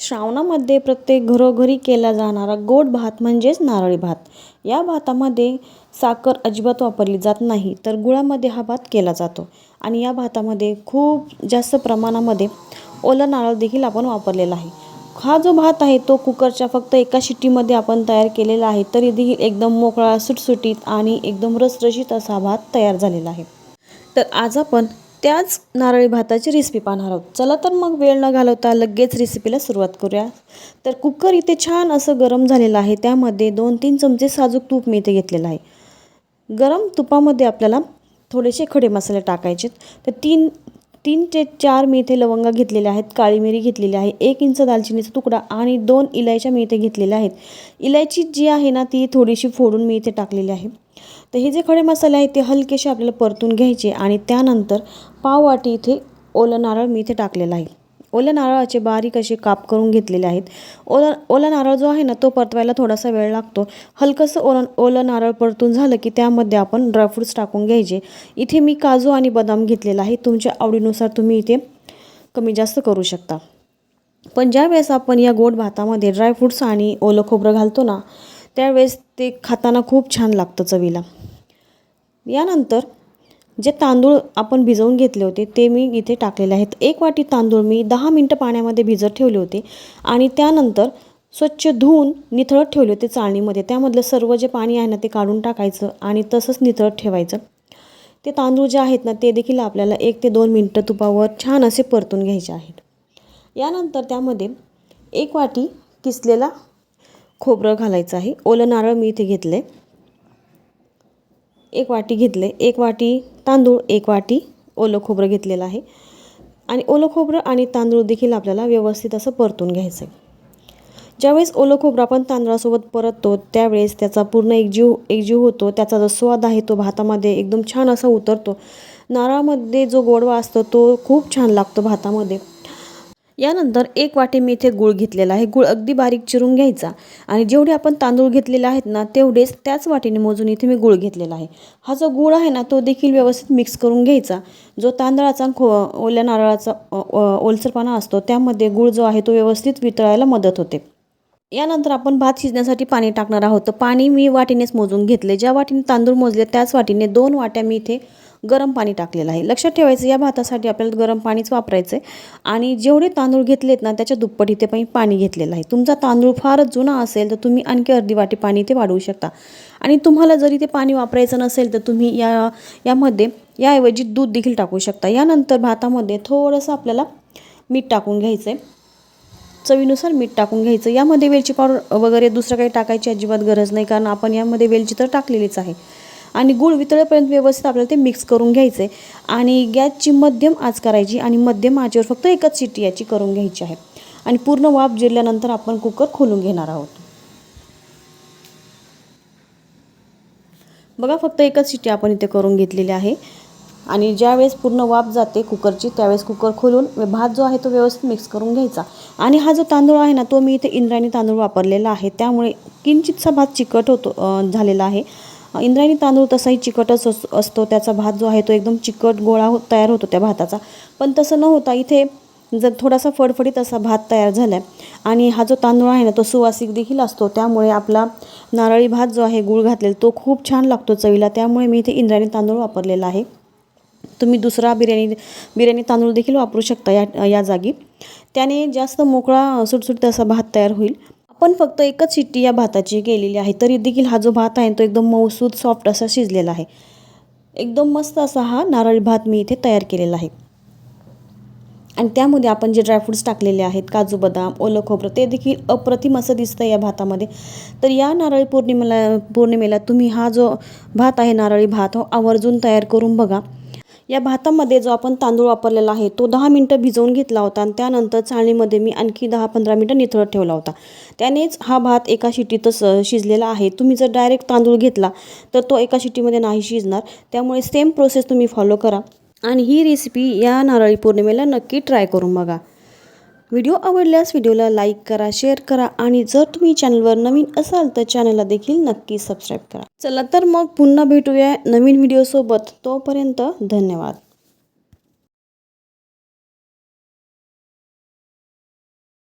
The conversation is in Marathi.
श्रावणामध्ये प्रत्येक घरोघरी केला जाणारा गोड भात म्हणजेच नारळी भात. या भातामध्ये साखर अजिबात वापरली जात नाही, तर गुळामध्ये हा भात केला जातो. आणि या भातामध्ये खूप जास्त प्रमाणामध्ये ओलं नारळ देखील आपण वापरलेला आहे. हा जो भात आहे तो कुकरच्या फक्त एका शिट्टीमध्ये आपण तयार केलेला आहे, तरी देखील एकदम मोकळा, सुटसुटीत आणि एकदम रसरशीत असा भात तयार झालेला आहे. तर आज आपण त्याच नारळी भाताची रेसिपी पाहणार आहोत. चला तर मग वेळ न घालवता लगेच रेसिपीला सुरुवात करूया. तर कुकर इथे छान असं गरम झालेलं आहे. त्यामध्ये 2-3 चमचे साजूक तूप मी इथे घेतलेलं आहे. गरम तुपामध्ये आपल्याला थोडेसे खडे मसाले टाकायचे. तर 3 ते 4 मी इथे लवंगा घेतलेल्या आहेत, काळी मिरी घेतलेली आहे, 1 इंच दालचिनीचा तुकडा आणि 2 इलायच्या मी इथे घेतलेल्या आहेत. इलायची जी आहे ना ती थोडीशी फोडून मी इथे टाकलेली आहे. तर हे जे खडे मसाले आहेत ते हलकेसे आपल्याला परतून घ्यायचे आणि त्यानंतर पाव वाटी इथे ओलं नारळ मी इथे टाकलेलं आहे. ओल्या नारळाचे बारीक असे काप करून घेतलेले आहेत. ओला नारळ जो आहे ना तो परतवायला थोडासा वेळ लागतो. हलकंसं ओलं नारळ परतून झालं की त्यामध्ये आपण ड्रायफ्रूट्स टाकून घ्यायचे. इथे मी काजू आणि बदाम घेतलेला आहे. तुमच्या आवडीनुसार तुम्ही इथे कमी जास्त करू शकता. पण ज्यावेळेस आपण या गोड भातामध्ये ड्रायफ्रूट्स आणि ओलं खोबरं घालतो ना, त्यावेळेस ते खाताना खूप छान लागतं चवीला. यानंतर जे तांदूळ आपण भिजवून घेतले होते ते मी इथे टाकलेले आहेत. 1 वाटी तांदूळ मी 10 मिनटं पाण्यामध्ये भिजत ठेवले होते आणि त्यानंतर स्वच्छ धुवून निथळत ठेवले होते चाळणीमध्ये. त्यामधलं सर्व जे पाणी आहे ना ते काढून टाकायचं आणि तसंच निथळत ठेवायचं. ते तांदूळ जे आहेत ना ते देखील आपल्याला 1 ते 2 मिनटं तुपावर छान असे परतून घ्यायचे आहेत. यानंतर त्यामध्ये 1 वाटी किसलेला खोबरं घालायचं आहे. ओलं नारळ मी इथे घेतले, 1 वाटी घेतले. 1 वाटी तांदूळ, 1 वाटी ओलं खोबरं घेतलेलं आहे. आणि ओलं खोबरं आणि तांदूळ देखील आपल्याला व्यवस्थित असं परतून घ्यायचं आहे. ज्यावेळेस ओलं खोबरं आपण तांदळासोबत परततो त्यावेळेस त्याचा पूर्ण एकजीव होतो. त्याचा जो स्वाद आहे तो भातामध्ये एकदम छान असा उतरतो. नारळामध्ये जो गोडवा असतो तो खूप छान लागतो भातामध्ये. यानंतर 1 वाटी मी इथे गूळ घेतलेला आहे. गूळ अगदी बारीक चिरून घ्यायचा आणि जेवढे आपण तांदूळ घेतलेले आहेत ना तेवढेच त्याच वाटीने मोजून इथे मी गूळ घेतलेला आहे. हा जो गूळ आहे ना तो देखील व्यवस्थित मिक्स करून घ्यायचा. जो तांदळाचा ओल्या नारळाचा ओलसरपणा असतो त्यामध्ये गूळ जो आहे तो व्यवस्थित वितळायला मदत होते. यानंतर आपण भात शिजण्यासाठी पाणी टाकणार आहोत. तर पाणी मी वाटीनेच मोजून घेतले. ज्या वाटीने तांदूळ मोजले त्याच वाटीने 2 वाट्या मी इथे गरम पाणी टाकलेलं आहे. लक्षात ठेवायचं या भातासाठी आपल्याला गरम पाणीच वापरायचं आहे. आणि जेवढे तांदूळ घेतलेत ना त्याच्या दुप्पट इथे पाणी घेतलेलं आहे. तुमचा तांदूळ फारच जुना असेल तर तुम्ही आणखी अर्धी वाटी पाणी इथे वाढवू शकता. आणि तुम्हाला जरी ते पाणी वापरायचं नसेल तर तुम्ही यामध्ये याऐवजी दूध देखील टाकू शकता. यानंतर भातामध्ये थोडंसं आपल्याला मीठ टाकून घ्यायचं आहे. चवीनुसार मीठ टाकून घ्यायचं. यामध्ये वेलची पावडर वगैरे दुसरं काही टाकायची अजिबात गरज नाही, कारण आपण यामध्ये वेलची तर टाकलेलीच आहे. आणि गूळ वितळेपर्यंत व्यवस्थित आपल्याला ते मिक्स करून घ्यायचं आहे. आणि गॅसची मध्यम आच करायची आणि मध्यम आचेवर फक्त एकच शिट्टी याची करून घ्यायची आहे. आणि पूर्ण वाफ जिरल्यानंतर आपण कुकर खोलून घेणार आहोत. बघा फक्त एकच शिट्टी आपण इथे करून घेतलेली आहे. आणि ज्यावेळेस पूर्ण वाफ जाते कुकरची त्यावेळेस कुकर खोलून भात जो आहे तो व्यवस्थित मिक्स करून घ्यायचा. आणि हा जो तांदूळ आहे ना तो मी इथे इंद्रायणी तांदूळ वापरलेला आहे, त्यामुळे किंचितसा भात चिकट झालेला आहे. इंद्रायणी तांदूळ तसाही चिकटच असतो. त्याचा भात जो आहे तो एकदम चिकट गोळा तयार होतो त्या भाताचा. पण तसं न होता इथे जर थोडासा फडफडीत असा भात तयार झाला आहे. आणि हा जो तांदूळ आहे ना तो सुवासिक देखील असतो, त्यामुळे आपला नारळी भात जो आहे गूळ घातलेला तो खूप छान लागतो चवीला. त्यामुळे मी इथे इंद्रायणी तांदूळ वापरलेला आहे. तुम्ही दुसरा बिर्याणी तांदूळ देखील वापरू शकता या जागी. त्याने जास्त मोकळा सुटसुटीत असा भात तयार होईल. आपण फक्त एकच शिट्टी या भाताची केलेली आहे, तरी देखील हा जो भात आहे तो एकदम मऊसूद सॉफ्ट असा शिजलेला आहे. एकदम मस्त असा हा नारळी भात मी इथे तयार केलेला आहे. आणि त्यामध्ये आपण जे ड्रायफ्रूट्स टाकलेले आहेत, काजू बदाम ओलं खोबरं, ते देखील अप्रतिम असं दिसतं या भातामध्ये. तर या नारळी पौर्णिमेला तुम्ही हा जो भात आहे नारळी भात आवर्जून तयार करून बघा. या भातामध्ये जो आपण तांदूळ वापरलेला आहे तो 10 मिनटं भिजवून घेतला होता आणि त्यानंतर चाळणीमध्ये मी आणखी 10-15 मिनटं निथळत ठेवला होता. त्यानेच हा भात एका शिट्टीतच शिजलेला आहे. तुम्ही जर डायरेक्ट तांदूळ घेतला तर तो एका शिट्टीमध्ये नाही शिजणार. त्यामुळे सेम प्रोसेस तुम्ही फॉलो करा आणि ही रेसिपी या नारळी पौर्णिमेला नक्की ट्राय करून बघा. व्हिडिओ आवडल्यास व्हिडिओला लाईक करा, शेअर करा आणि जर तुम्ही चॅनलवर नवीन असाल तर चॅनलला देखील नक्की सबस्क्राईब करा. चला तर मग पुन्हा भेटूया नवीन व्हिडिओसोबत. तोपर्यंत धन्यवाद.